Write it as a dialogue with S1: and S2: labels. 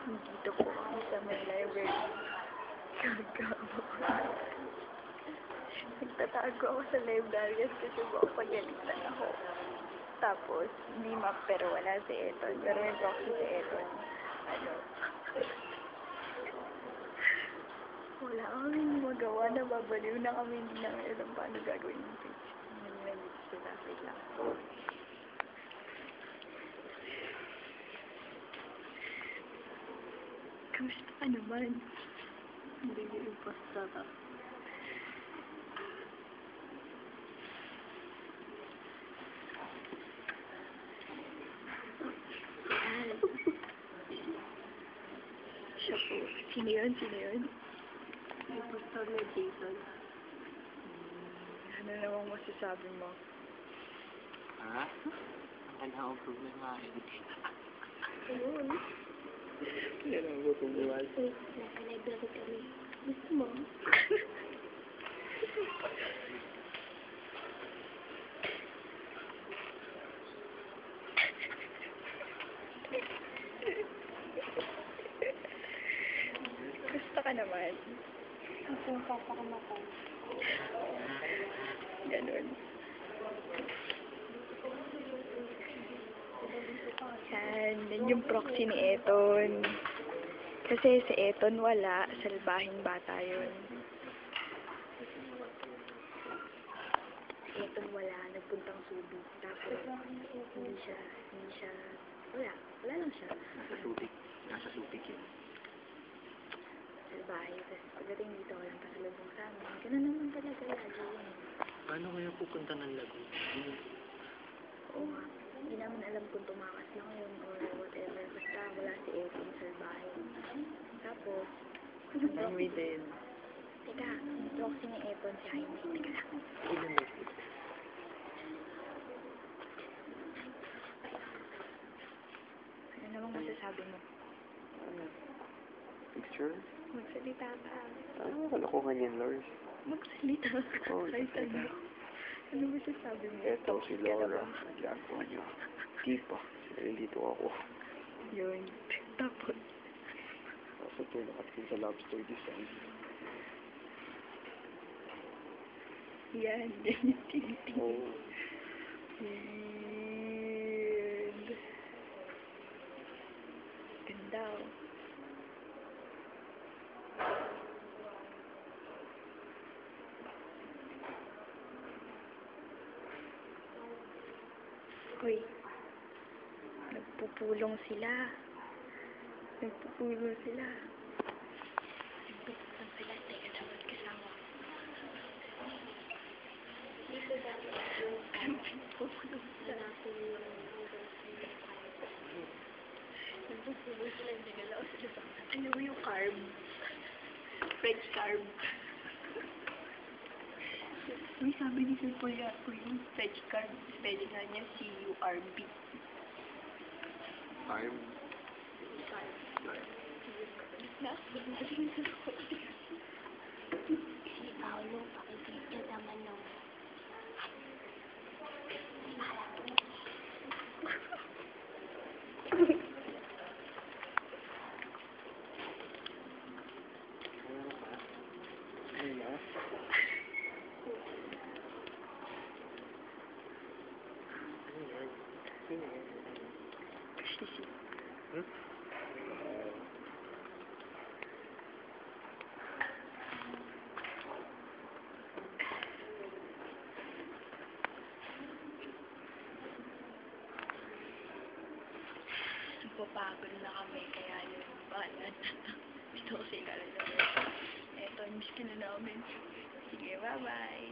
S1: Dito po ako sa may library. Nagtatago ako sa library kasi baka pagalitan ako. Tapos, hindi map pero wala si Eton. Pero may proxy si Eton. Ano? Wala kaming magawa na babaliw na kami. Hindi namin alam paano gagawin yung page. Nag-message sa traffic lang. Kamusta ka naman? Hindi yung pasta ka. Siya po. Sino yun? Sino yun? Yung pastor na Jason. Ano namang masasabi mo?
S2: Ha? Ang kailangan problema eh.
S1: Ayun.
S2: Yan ang butubuhan.
S1: Naka-library kami. Gusto mo? Gusto ka naman? Gusto yung papakamatay. Ganun. Yan yung proxy ni Eton. Kasi si Eton wala, salbahing bata yun. Si Eton wala, nagpuntang Subi. Tapos, wala lang siya.
S2: Nasa subik yun.
S1: Salbahe. Tapos pagdating dito, walang pasalubong sa amin. Ganun naman talaga lagi yun.
S2: Paano kaya pupunta ng Lagoon?
S1: Oo nga. Hindi namin alam kung tumakas lang yun or whatever. Basta wala si Eton, salbahe. Tapos,
S2: Jaime din.
S1: teka, yung proxy ni Eton si Jaime. Teka lang.
S2: Ilan ba?
S1: Ano namang masasabi mo?
S2: Ano? Picture?
S1: Magsalita ka.
S2: Ano kalokohan yan, Lars?
S1: Magsalita ka.
S2: Oo,
S1: Kahit
S2: magsalita.
S1: ano. Ano masasabi mo?
S2: Eto si Laura. Ginagawa niyo. Di pa. Nandito ako.
S1: Yun. Tapos,
S2: Tapos ito nakatingin sa lobster design.
S1: yan. Yan yung tinitingin.
S2: Oo.
S1: Weird. Ganda oh. Uy. Nagpupulong sila. Nagpupulong sila. Nagpupulong sila. Teka, dapat kasama. Nagpupulong sila. Nagpupulong sila. Nagalaw sila. Ano mo yung carb? French carb. Uy, sabi ni Sir Paul po yung French carb. Spelling nga niya C-U-R-B.
S2: Carb.
S1: Carb.
S2: Carb.
S1: Si Paolo, pakibigyan naman nung
S2: Ano na? Ano yan? Sino yan?
S1: Sisi.
S2: Hmm?
S1: Napapagod na kami, kaya yun, balan. Ito kasi kala na. Eto, miss ka na namin. Sige, bye-bye.